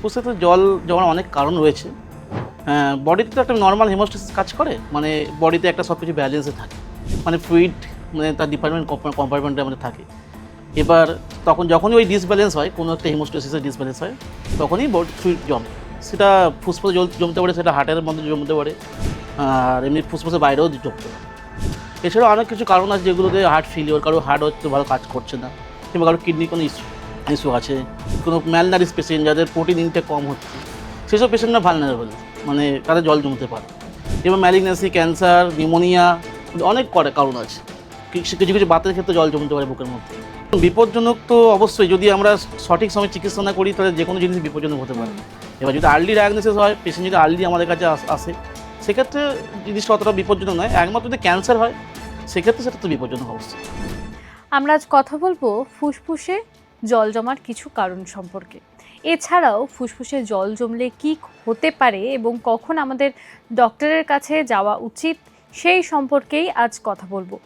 ফুসফুসে তো জল জমার অনেক কারণ রয়েছে। বডিতে তো একটা নর্মাল হেমোস্ট্যাসিস কাজ করে, মানে বডিতে একটা সব কিছু ব্যালেন্সে থাকে, মানে ফ্লুইড মানে তার কম্পার্টমেন্টে আমাদের থাকে। এবার যখনই ওই ডিসব্যালেন্স হয়, কোনো একটা হেমোস্ট্যাসিসের ডিসব্যালেন্স হয়, তখনই বডি ফ্লুইড জমে। সেটা ফুসফুসে জমতে পারে, সেটা হার্টের মধ্যে জমতে পারে, আর এমনি ফুসফুসের বাইরেও জমতে পারে। এছাড়াও অনেক কিছু কারণ আছে যেগুলোতে হার্ট ফেলিওর, কারো হার্ট হয়তো ভালো কাজ করছে না, কিংবা কারো কিডনি কোনো ইস্যু আছে, কোনো ম্যালনারিশ পেশেন্ট যাদের প্রোটিন ইনটেক কম হচ্ছে, সেসব পেশেন্টরা ভালনারেবল, মানে তাদের জল জমতে পারে। এবার ম্যালিগন্যান্সি, ক্যান্সার, নিউমোনিয়া, অনেক কারণ আছে। কিছু কিছু বাতের ক্ষেত্রে জল জমতে পারে বুকের মধ্যে। বিপজ্জনক তো অবশ্যই, যদি আমরা সঠিক সময় চিকিৎসা না করি তাহলে যে কোনো জিনিস বিপজ্জনক হতে পারে। এবার যদি আর্লি ডায়াগনোসিস হয়, পেশেন্ট যদি আর্লি আমাদের কাছে আসে, সেক্ষেত্রে জিনিসটা অতটা বিপজ্জনক নয়। একমাত্র যদি ক্যান্সার হয়, সেক্ষেত্রে সেটা তো বিপজ্জনক অবশ্যই। আমরা আজ কথা বলবো ফুসফুসে জল জমার কিছু কারণ সম্পর্কে। এছাড়াও ফুসফুসে জল জমলে কি হতে পারে এবং কখন আমাদের ডক্টরের কাছে যাওয়া উচিত, সেই সম্পর্কেই আজ কথা বলবো।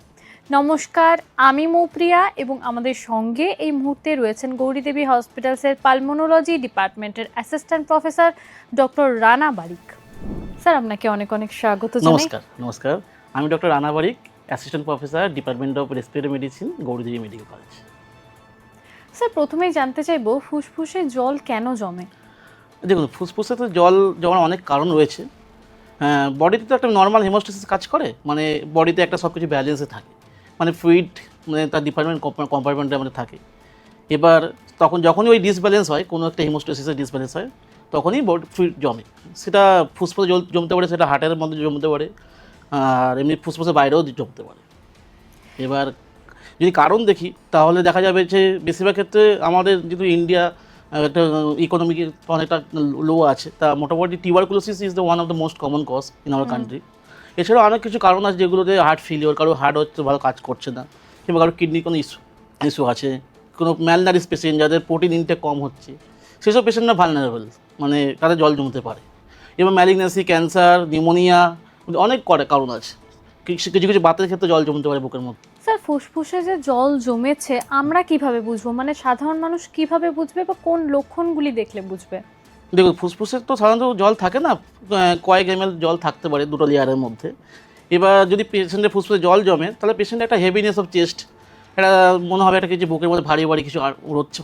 নমস্কার, আমি মৌপ্রিয়া এবং আমাদের সঙ্গে এই মুহূর্তে রয়েছেন গৌরীদেবী হসপিটালসের পালমোনোলজি ডিপার্টমেন্টের assistant professor doctor Rana Barik. Sir, আপনাকে অনেক অনেক স্বাগত জানাই। নমস্কার, আমি doctor Rana Barik, assistant professor, department of respiratory medicine, Gauridevi medical college. Sir, প্রথমেই জানতে চাইবো ফুসফুসে জল কেন জমে? দেখুন, ফুসফুসে তো জল জমার অনেক কারণ রয়েছে। বডিতে তো একটা নর্মাল হেমোস্ট্যাসিস কাজ করে, মানে বডিতে একটা সব কিছু ব্যালেন্সে থাকে, মানে ফ্লুইড মানে তার কম্পার্টমেন্টে আমাদের থাকে। এবার যখনই ওই ডিসব্যালেন্স হয়, কোনো একটা হেমোস্ট্যাসিসের ডিসব্যালেন্স হয়, তখনই বডি ফ্লুইড জমে। সেটা ফুসফুসে জমতে পারে, সেটা হার্টের মধ্যে জমতে পারে, আর এমনি ফুসফুসের বাইরেও জমতে পারে। এবার যদি কারণ দেখি, তাহলে দেখা যাবে যে বেশিরভাগ ক্ষেত্রে আমাদের যেহেতু ইন্ডিয়া একটা ইকোনমিক অনেকটা লো আছে, তা মোটামুটি tuberculosis is the one of the most common cause in our country. এছাড়াও অনেক কিছু কারণ আছে যেগুলোতে হার্ট ফেলিওর, কারো হার্ট হচ্ছে ভালো কাজ করছে না, কিংবা কারো কিডনি কোনো ইস্যু আছে, কোনো ম্যালনারিশ পেশেন্ট যাদের প্রোটিন ইনটেক কম হচ্ছে, সেসব পেশেন্টরা ভালনারেবল, মানে তাদের জল জমতে পারে। এবার ম্যালিগন্যান্সি, ক্যান্সার, নিউমোনিয়া, অনেক কারণ আছে। কিছু কিছু বাতের ক্ষেত্রে জল জমতে পারে বুকের মধ্যে। স্যার, ফুসফুসে যে জল জমেছে আমরা কিভাবে বুঝবো, মানে সাধারণ মানুষ কিভাবে বুঝবে বা কোন লক্ষণগুলি দেখলে বুঝবে? দেখুন, ফুসফুসে তো সাধারণত জল থাকে না, কয়েক এমএল জল থাকতে পারে দুটো লেয়ারের মধ্যে। এবার যদি পেশেন্টের ফুসফুসে জল জমে, তাহলে পেশেন্টের একটা হেভিনেস অফ চেস্ট, একটা মনে হবে একটা কিছু বুকের মধ্যে ভারী ভারী কিছু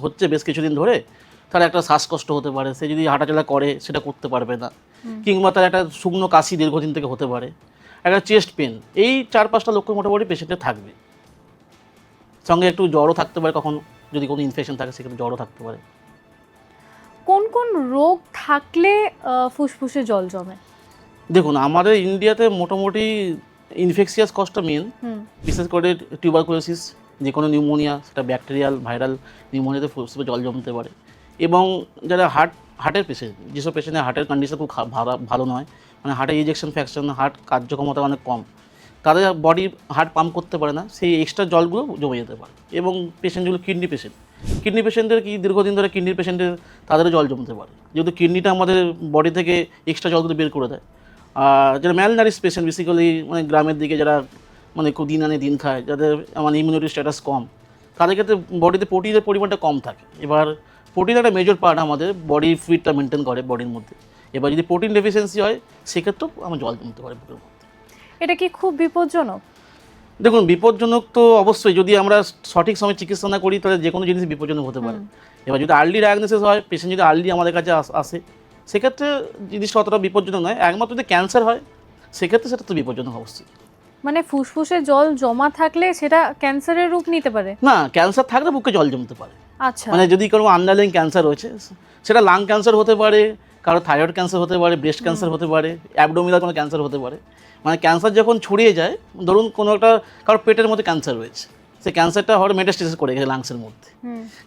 হচ্ছে বেশ কিছুদিন ধরে, তার একটা শ্বাসকষ্ট হতে পারে। সে যদি হাঁটাচলা করে সেটা করতে পারবে না, কিংবা তার একটা শুকনো কাশি দীর্ঘদিন থেকে হতে পারে, একটা চেস্ট পেন। এই 4-5টা লক্ষণ মোটামুটি পেশেন্টের থাকবে। সঙ্গে একটু জ্বরও থাকতে পারে, কখনো যদি কোনো ইনফেকশন থাকে সেখানে জ্বরও থাকতে পারে। কোন কোন রোগ থাকলে ফুসফুসে জল জমে? দেখুন, আমাদের ইন্ডিয়াতে মোটামুটি ইনফেকশিয়াস কজটা মেন, বিশেষ করে টিউবারকুলোসিস, যে কোনো নিউমোনিয়া, সেটা ব্যাকটেরিয়াল ভাইরাল নিউমোনিয়াতে ফুসফুসে জল জমতে পারে। এবং যারা হার্টের পেশেন্ট, যেসব পেশেন্টের হার্টের কন্ডিশন খুব ভালো নয়, মানে হার্টের ইজেকশন ফ্র্যাকশন, হার্ট কার্যক্ষমতা অনেক কম, তাদের বডি হার্ট পাম্প করতে পারে না, সেই এক্সট্রা জলগুলো জমে যেতে পারে। এবং পেশেন্টগুলো কিডনি পেশেন্টদের কি দীর্ঘদিন ধরে কিডনির পেশেন্টের তাদেরও জল জমতে পারে, যেহেতু কিডনিটা আমাদের বডি থেকে এক্সট্রা জলগুলো বের করে দেয়। আর যারা ম্যালনারিশ পেশেন্ট, বেসিক্যালি মানে গ্রামের দিকে যারা মানে খুব দিন আনে দিন খায়, যাদের মানে ইমিউনিটি স্ট্যাটাস কম, তাদের ক্ষেত্রে বডিতে প্রোটিনের পরিমাণটা কম থাকে। এবার প্রোটিন একটা মেজর পার্ট আমাদের বডি ফ্লুইডটা মেনটেন করে বডির মধ্যে। এবার যদি প্রোটিন ডেফিসিয়েন্সি হয়, সেক্ষেত্রেও আমার জল জমতে পারে বুকের মধ্যে। এটা কি খুব বিপজ্জনক? দেখুন, বিপজ্জনক তো অবশ্যই, যদি আমরা সঠিক সময় চিকিৎসা না করি তাহলে যে কোনো জিনিস বিপজ্জনক হতে পারে। এবার যদি আর্লি ডায়াগনোসিস হয়, পেশেন্ট যদি আর্লি আমাদের কাছে আসে, সেক্ষেত্রে জিনিসটা অতটা বিপজ্জনক নয়। একমাত্র যদি ক্যান্সার হয়, সেক্ষেত্রে সেটা তো বিপজ্জনক অবশ্যই। মানে ফুসফুসে জল জমা থাকলে সেটা ক্যান্সারের রূপ নিতে পারে? না, ক্যান্সার থাকলে বুকে জল জমতে পারে। আচ্ছা, মানে যদি কোনো আন্ডারলাইং ক্যান্সার রয়েছে, সেটা লাং ক্যান্সার হতে পারে, কারো থাইরয়েড ক্যান্সার হতে পারে, ব্রেস্ট ক্যান্সার হতে পারে, অ্যাবডোমিনাল কোনো ক্যান্সার হতে পারে। মানে ক্যান্সার যখন ছড়িয়ে যায়, ধরুন কোনো একটা কারো পেটের মধ্যে ক্যান্সার রয়েছে, সেই ক্যান্সারটা হয়তো মেটাস্টেসিস করে গেছে লাংসের মধ্যে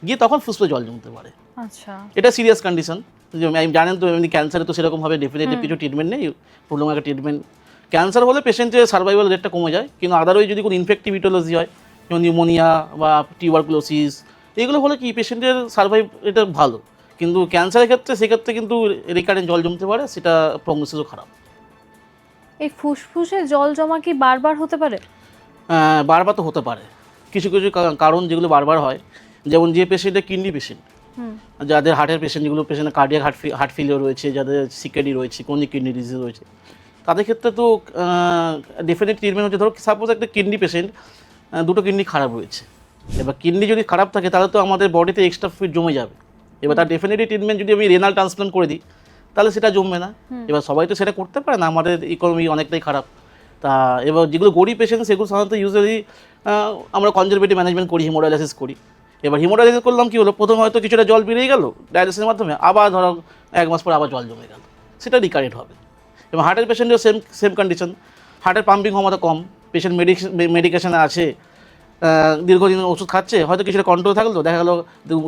গিয়ে, তখন ফুসফুসে জল জমতে পারে। আচ্ছা, এটা এটা সিরিয়াস কন্ডিশন। জানেন তো, এমনি ক্যান্সারে তো সেরকমভাবে ডেফিনেটলি কিছু ট্রিটমেন্ট নেই, প্রলং একটা ট্রিটমেন্ট। ক্যান্সার হলে পেশেন্টের সার্ভাইভাল রেটটা কমে যায়, কিন্তু আদারওয়াইজ যদি কোনো ইনফেক্টিভ ইটোলজি হয়, যেমন নিউমোনিয়া বা টিউবারকুলোসিস, এগুলো হলে কি পেশেন্টের সার্ভাইভ এটা ভালো। কিন্তু ক্যান্সারের ক্ষেত্রে সেক্ষেত্রে কিন্তু রিকারেন্ট জল জমতে পারে, সেটা প্রগনোসিসও খারাপ। এই ফুসফুসে জল জমা কি বারবার হতে পারে? বারবার তো হতে পারে। কিছু কিছু কারণ যেগুলো বারবার হয়, যেমন যে পেশেন্টের কিডনি পেশেন্ট, হুম। যাদের হার্টের পেশেন্ট, যেগুলো পেশেন্টের কার্ডিয়াক হার্ট ফেলিওর রয়েছে, যাদের সিকেডি রয়েছে, ক্রনিক কিডনি ডিজিজ রয়েছে, তাদের ক্ষেত্রে তো ডেফিনেট ট্রিটমেন্ট হচ্ছে, ধরো সাপোজ একটা কিডনি পেশেন্ট, দুটো কিডনি খারাপ রয়েছে, এবার কিডনি যদি খারাপ থাকে তাহলে তো আমাদের বডিতে এক্সট্রা ফ্লুইড জমে যাবে। এবার তার ডেফিনেটলি ট্রিটমেন্ট যদি আমি রেনাল ট্রান্সপ্লান্ট করে দিই তাহলে সেটা জমবে না। এবার সবাই তো সেটা করতে পারে না, আমাদের ইকোনমি অনেকটাই খারাপ। তা এবার যেগুলো গরিব পেশেন্ট সেগুলো সাধারণত ইউজুয়ালি আমরা কনজারভেটিভ ম্যানেজমেন্ট করি, হিমোডায়ালিসিস করি। এবার হিমোডায়ালিসিস করলাম, কি হলো, প্রথম হয়তো কিছুটা জল বেরিয়ে গেল ডায়ালিসিসের মাধ্যমে, আবার ধরো 1 মাস পর আবার জল জমে গেল, সেটা রিকারেন্ট হবে। এবং হার্টের পেশেন্টেও সেম কন্ডিশন, হার্টের পাম্পিং ক্ষমতা কম, পেশেন্ট মেডিকেশনে আছে, দীর্ঘদিন ওষুধ খাচ্ছে, হয়তো কিছুটা কন্ট্রোল থাকলো, দেখা গেলো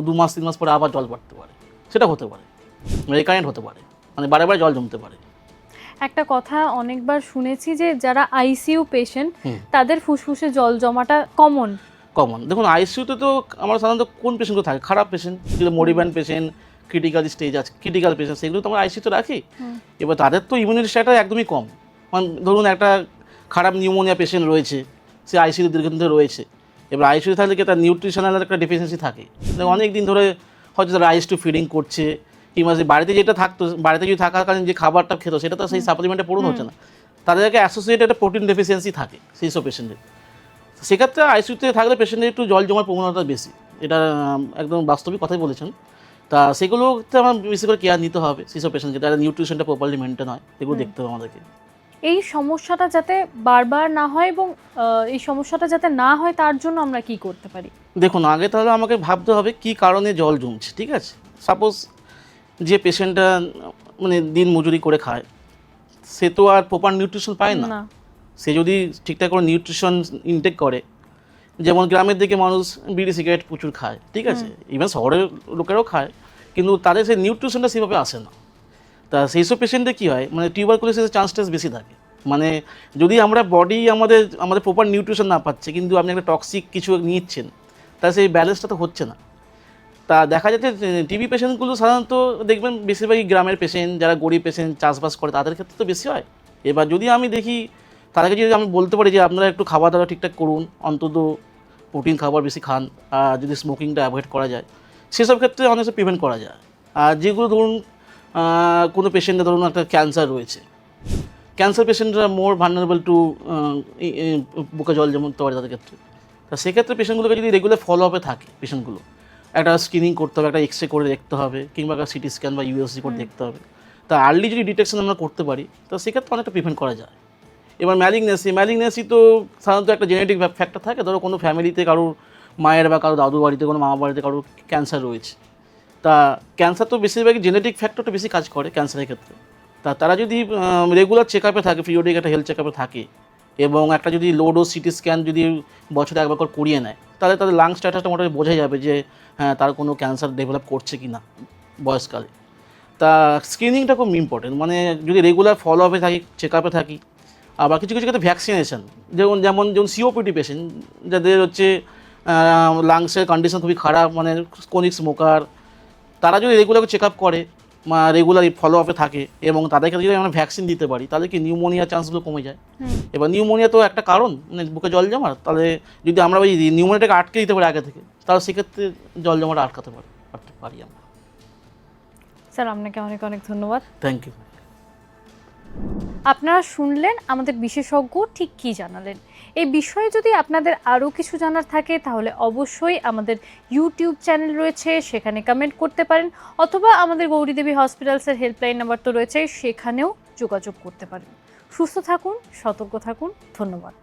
2 মাস 3 মাস পরে আবার জল পড়তে পারে, সেটা হতে পারে, রিকারেন্ট হতে পারে, মানে বারে বারে জল জমতে পারে। একটা কথা অনেকবার শুনেছি যে যারা আইসিইউ পেশেন্ট তাদের ফুসফুসে জল জমাটা কমন। দেখুন আইসিইউতে তো আমরা সাধারণত কোন পেশেন্টগুলো থাকে, খারাপ পেশেন্ট, যেগুলো মরিব্যান্ড পেশেন্ট, ক্রিটিক্যাল স্টেজ আছে, ক্রিটিক্যাল পেশেন্ট, সেগুলো তো আমরা আইসিইউতে রাখি। এবার তাদের তো ইমিউনিটি স্ট্যাটাস একদমই কম, মানে ধরুন একটা খারাপ নিউমোনিয়া পেশেন্ট রয়েছে, সে আইসিইউতে দীর্ঘদিন ধরে রয়েছে, এবার আইসিইউতে থাকলে কি তার নিউট্রিশনাল একটা ডেফিসিয়েন্সি থাকে, অনেক দিন ধরে হয়তো তারা রাইস টু ফিডিং করছে, কিংবা বাড়িতে যেটা থাকতো, বাড়িতে যদি থাকাকালীন যে খাবারটা খেত সেটা তো সেই সাপ্লিমেন্টে পূরণ হচ্ছে না, তাদেরকে অ্যাসোসিয়েটেড একটা প্রোটিন ডেফিসিয়েন্সি থাকে সেই সব পেশেন্টের। সেক্ষেত্রে আইসিইউতে থাকলে পেশেন্টের একটু জল জমার প্রবণতা বেশি, এটা একদম বাস্তবিক কথাই বলেছেন। তা সেগুলোতে আমার বেশি করে কেয়ার নিতে হবে, সেসব পেশেন্টকে, তারা নিউট্রিশনটা প্রপারলি মেনটেন হয়, এগুলো দেখতে হবে আমাদেরকে। এই সমস্যাটা যাতে বারবার না হয় এবং এই সমস্যাটা যাতে না হয় তার জন্য আমরা কি করতে পারি? দেখুন আগে তাহলে আমাকে ভাবতে হবে কি কারণে জল জমছে, ঠিক আছে? সাপোজ যে পেশেন্টটা মানে দিন মজুরি করে খায়, সে তো আর প্রপার নিউট্রিশন পায় না। সে যদি ঠিকঠাক করে নিউট্রিশন ইনটেক করে, যেমন গ্রামের দিকে মানুষ বিড়ি সিগারেট প্রচুর খায়, ঠিক আছে, ইভেন শহরের লোকেরাও খায়, কিন্তু তাদের সেই নিউট্রিশনটা সেভাবে আসে না। তা সেই সব পেশেন্টে কী হয়, মানে টিউবারকুলোসিসের চান্সটা বেশি থাকে। মানে যদি আমরা বডি আমাদের প্রপার নিউট্রিশন না পাচ্ছে, কিন্তু আপনি একটা টক্সিক কিছু নিচ্ছেন, তা সেই ব্যালেন্সটা তো হচ্ছে না। তা দেখা যাচ্ছে টিবি পেশেন্টগুলো সাধারণত দেখবেন বেশিরভাগই গ্রামের পেশেন্ট, যারা গরিব পেশেন্ট, চাষবাস করে, তাদের ক্ষেত্রে তো বেশি হয়। এবার যদি আমি দেখি তাদেরকে, যদি আমি বলতে পারি যে আপনারা একটু খাওয়া দাওয়া ঠিকঠাক করুন, অন্তত প্রোটিন খাবার বেশি খান, আর যদি স্মোকিংটা অ্যাভয়েড করা যায়, সেসব ক্ষেত্রে অনেক প্রিভেন্ট করা যায়। আর যেগুলো ধরুন কোনো পেশেন্টের ধরুন একটা ক্যান্সার রয়েছে, ক্যান্সার পেশেন্টরা মোর ভালনারেবল টু বুকে জল জমতে পারে তাদের ক্ষেত্রে। তা সেক্ষেত্রে পেশেন্টগুলোকে যদি রেগুলার ফলো আপে থাকে, পেশেন্টগুলো একটা স্ক্রিনিং করতে হবে, একটা এক্সরে করে দেখতে হবে, কিংবা একটা সিটি স্ক্যান বা ইউএসজি করে দেখতে হবে। তা আর্লি যদি ডিটেকশন আমরা করতে পারি, তো সেক্ষেত্রে অনেকটা প্রিভেন্ট করা যায়। এবার ম্যালিগনেসি তো সাধারণত একটা জেনেটিক ফ্যাক্টর থাকে, ধরো কোনো ফ্যামিলিতে কারোর মায়ের বা কারো দাদু বাড়িতে, কোনো মামা বাড়িতে কারোর ক্যান্সার রয়েছে। তা ক্যান্সার তো বেশিরভাগই জেনেটিক ফ্যাক্টরটা বেশি কাজ করে ক্যান্সারের ক্ষেত্রে। তা তারা যদি রেগুলার চেক আপে থাকে, পিরিয়ডিক একটা হেলথ চেক আপে থাকে, এবং একটা যদি লো ডোজ সিটি স্ক্যান যদি বছরে একবার করে করিয়ে নেয়, তাহলে তাদের লাং স্ট্যাটাসটা মোটামুটি বোঝা যাবে যে হ্যাঁ তার কোনো ক্যান্সার ডেভেলপ করছে কি না বয়সকালে। তা স্ক্রিনিংটা খুব ইম্পর্টেন্ট, মানে যদি রেগুলার ফলো আপে থাকি, চেক আপে থাকি। আবার কিছু কিছু ক্ষেত্রে ভ্যাকসিনেশন, যেমন সিওপিডি পেশেন্ট, যাদের হচ্ছে লাংসের কন্ডিশন খুবই খারাপ, মানে ক্রনিক স্মোকার, তারা যদি রেগুলার চেক আপ করে, রেগুলার ফলো আপে থাকে, এবং তাদেরকে যদি আমরা ভ্যাকসিন দিতে পারি, তাহলে কি নিউমোনিয়ার চান্সগুলো কমে যায়। এবার নিউমোনিয়া তো একটা কারণ, মানে বুকে জল জমার, তাহলে যদি আমরা ওই নিউমোনিয়াটাকে আটকে দিতে পারি আগে থেকে, তাহলে সেক্ষেত্রে জল জমাটা আটকাতে পারি আমরা। স্যার আপনাকে অনেক অনেক ধন্যবাদ। Thank you. আপনারা শুনলেন আমাদের বিশেষজ্ঞ ঠিক কী জানালেন। এই বিষয়ে যদি আপনাদের আরও কিছু জানার থাকে তাহলে অবশ্যই আমাদের ইউটিউব চ্যানেল রয়েছে, সেখানে কমেন্ট করতে পারেন, অথবা আমাদের গৌরীদেবী হসপিটালসের হেল্পলাইন নাম্বার তো রয়েছে, সেখানেও যোগাযোগ করতে পারেন। সুস্থ থাকুন, সতর্ক থাকুন, ধন্যবাদ।